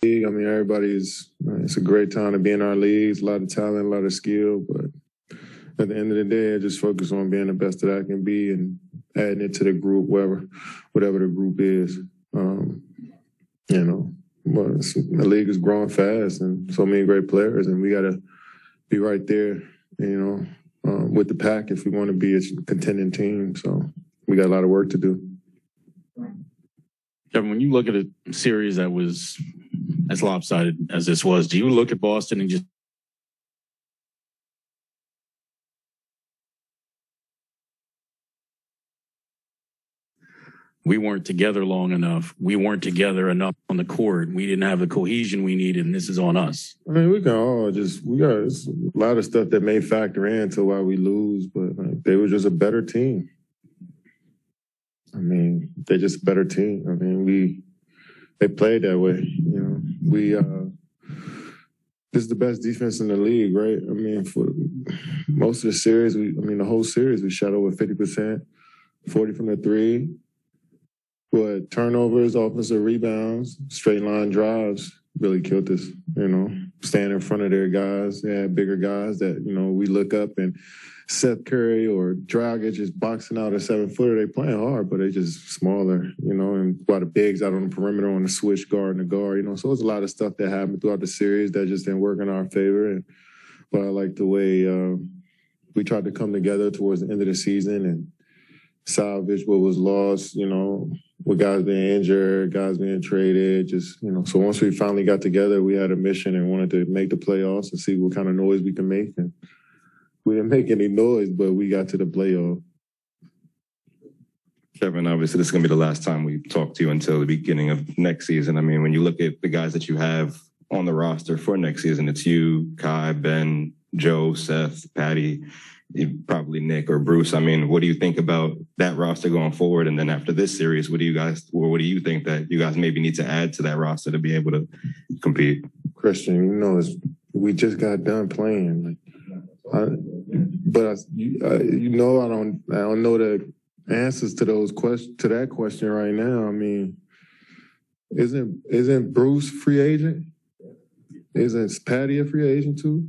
I mean, it's a great time to be in our leagues, a lot of talent, a lot of skill, but at the end of the day, I just focus on being the best that I can be and adding it to the group, whatever the group is. But the league is growing fast and so many great players, and we got to be right there, with the pack if we want to be a contending team. So we got a lot of work to do. Kevin, when you look at a series that was as lopsided as this was, do you look at Boston and just we weren't together long enough. We weren't together enough on the court. We didn't have the cohesion we needed, and this is on us. I mean, we got a lot of stuff that may factor into why we lose, but they were just a better team. I mean, they're just a better team. I mean, they played that way. This is the best defense in the league, right? I mean, for most of the series, the whole series, we shot over 50%, 40 from the three. But turnovers, offensive rebounds, straight line drives really killed us, staying in front of their guys. They had bigger guys that, we look up, and Seth Curry or Dragic is boxing out a 7-footer. They playing hard, but they just smaller, and a lot of bigs out on the perimeter on the switch guard and the guard, So it's a lot of stuff that happened throughout the series that just didn't work in our favor. But I like the way we tried to come together towards the end of the season and salvage what was lost, with guys being injured, guys being traded, So once we finally got together, we had a mission and wanted to make the playoffs and see what kind of noise we can make. And we didn't make any noise, but we got to the playoff. Kevin, obviously this is going to be the last time we talk to you until the beginning of next season. I mean, when you look at the guys that you have on the roster for next season, it's you, Kai, Ben, Joe, Seth, Patty, probably Nick or Bruce. I mean, what do you think about that roster going forward? And then after this series, what do you think that you guys maybe need to add to that roster to be able to compete? Christian, we just got done playing. I don't know the answers to that question right now. I mean, isn't Bruce free agent? Isn't Patty a free agent too?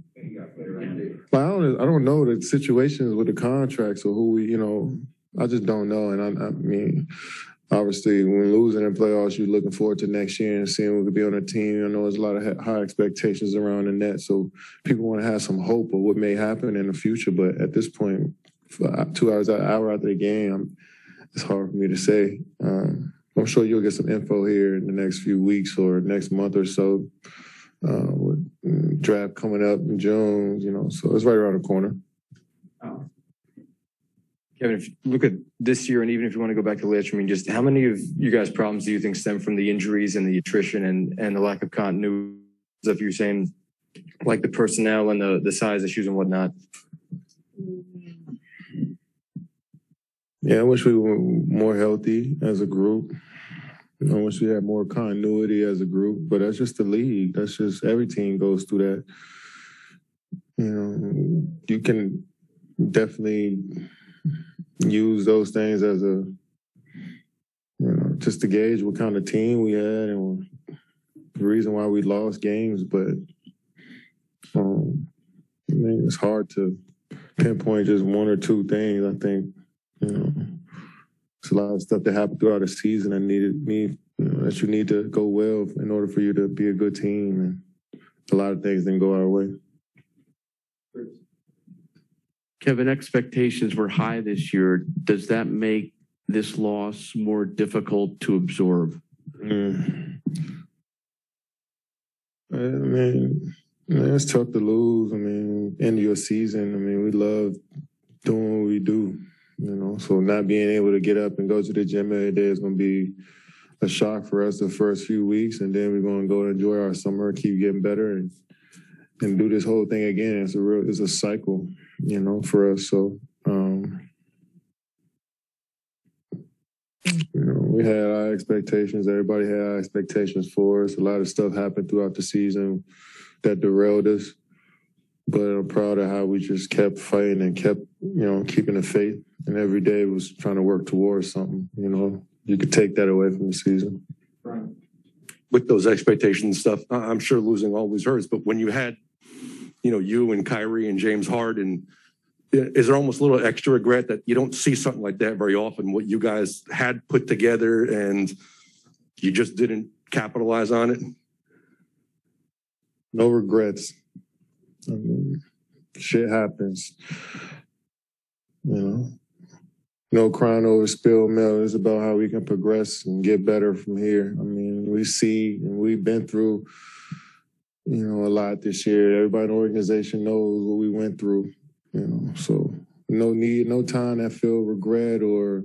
I don't know the situations with the contracts or who I just don't know. And I mean, obviously, when losing in playoffs, you're looking forward to next year and seeing who could be on the team. I know there's a lot of high expectations around the net, so people want to have some hope of what may happen in the future. But at this point, for 2 hours, an hour after the game, it's hard for me to say. I'm sure you'll get some info here in the next few weeks or next month or so. With draft coming up in June, so it's right around the corner. Kevin, if you look at this year, and even if you want to go back to last year, I mean, just how many of you guys' problems do you think stem from the injuries and the attrition and the lack of continuity? If you're saying like the personnel and the size issues and whatnot. Yeah, I wish we were more healthy as a group. I wish we had more continuity as a group, but that's just the league. That's just every team goes through that. You can definitely use those things as just to gauge what kind of team we had and the reason why we lost games. But it's hard to pinpoint just one or two things. I think, it's a lot of stuff that happened throughout the season that that you need to go well in order for you to be a good team. And a lot of things didn't go our way. Kevin, expectations were high this year. Does that make this loss more difficult to absorb? I mean, it's tough to lose. I mean, end of your season. I mean, we love doing what we do. So not being able to get up and go to the gym every day is going to be a shock for us the first few weeks, and then we're going to go enjoy our summer, keep getting better, and do this whole thing again. It's a cycle, for us. So, we had our expectations. Everybody had our expectations for us. A lot of stuff happened throughout the season that derailed us. But I'm proud of how we just kept fighting and kept, keeping the faith. And every day was trying to work towards something, You could take that away from the season. with those expectations and stuff, I'm sure losing always hurts. But when you had, you and Kyrie and James Harden, is there almost a little extra regret that you don't see something like that very often? What you guys had put together and you just didn't capitalize on it? No regrets. I mean, shit happens. No crying over spilled milk. It's about how we can progress and get better from here. I mean, we see and we've been through, a lot this year. Everybody in the organization knows what we went through, so no time to feel regret or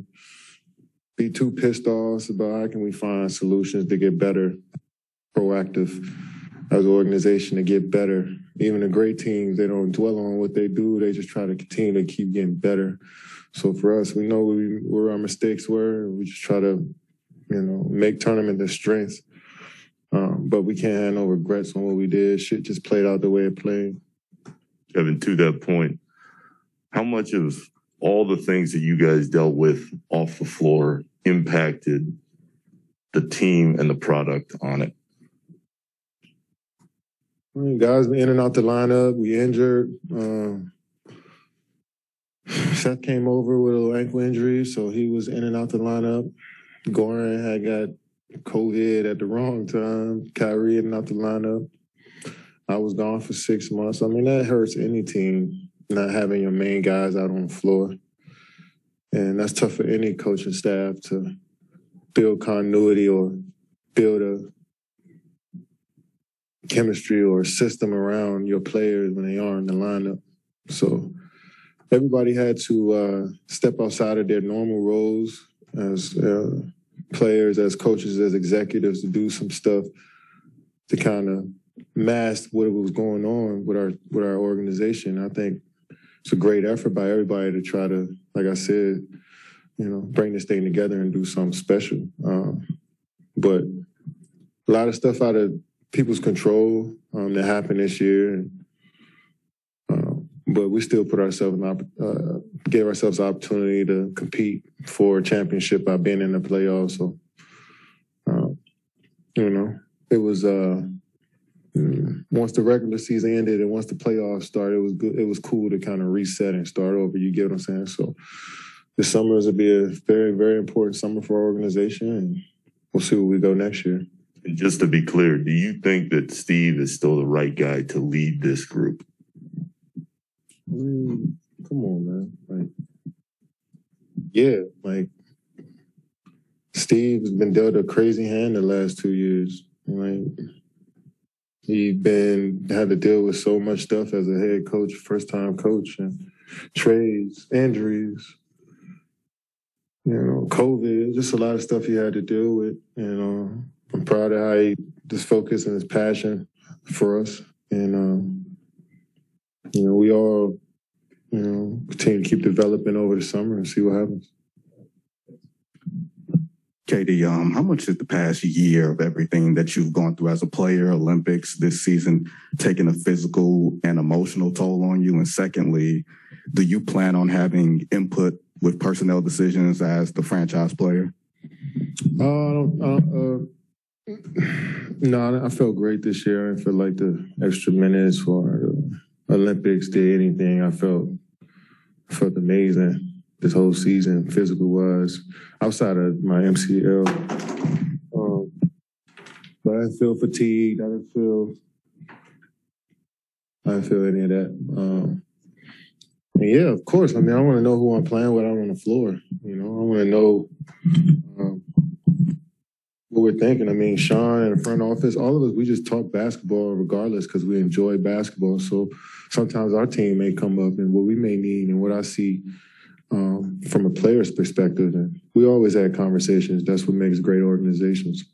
be too pissed off about how can we find solutions to get better, proactive as an organization to get better. Even the great teams, they don't dwell on what they do. They just try to continue to keep getting better. So for us, we know where our mistakes were. We just try to, make tournament the strengths. But we can't have no regrets on what we did. Shit just played out the way it played. Kevin, to that point, how much of all the things that you guys dealt with off the floor impacted the team and the product on it? I mean, guys in and out the lineup. We injured. Seth came over with an ankle injury, so he was in and out the lineup. Goran had got COVID at the wrong time. Kyrie in and out the lineup. I was gone for 6 months. I mean, that hurts any team, not having your main guys out on the floor. And that's tough for any coaching staff to build continuity or build a chemistry or system around your players when they are in the lineup. So everybody had to step outside of their normal roles as players, as coaches, as executives, to do some stuff to kind of mask what was going on with our organization. I think it's a great effort by everybody to try to, like I said, bring this thing together and do something special. But a lot of stuff out of people's control that happened this year. But we still put ourselves gave ourselves the opportunity to compete for a championship by being in the playoffs. So, it was once the regular season ended and once the playoffs started, it was good. It was cool to kind of reset and start over. You get what I'm saying? So, this summer is going to be a very, very important summer for our organization, and we'll see where we go next year. And just to be clear, do you think that Steve is still the right guy to lead this group? Come on, man. Steve's been dealt a crazy hand the last 2 years. He had to deal with so much stuff as a head coach, first-time coach, and trades, injuries, COVID, just a lot of stuff he had to deal with. I'm proud of how he just focused and his passion for us. And, we all, continue to keep developing over the summer and see what happens. KD, how much did the past year of everything that you've gone through as a player, Olympics, this season, taking a physical and emotional toll on you? And secondly, do you plan on having input with personnel decisions as the franchise player? No, I felt great this year. I didn't feel like the extra minutes for the Olympics did anything. I felt amazing this whole season, physical-wise, outside of my MCL. But I didn't feel fatigued. I didn't feel any of that. And yeah, of course. I want to know who I'm playing with out on the floor. I want to know what we're thinking. Sean and the front office, all of us, we just talk basketball regardless because we enjoy basketball. So sometimes our team may come up and what we may need and what I see from a player's perspective. And we always had conversations. That's what makes great organizations.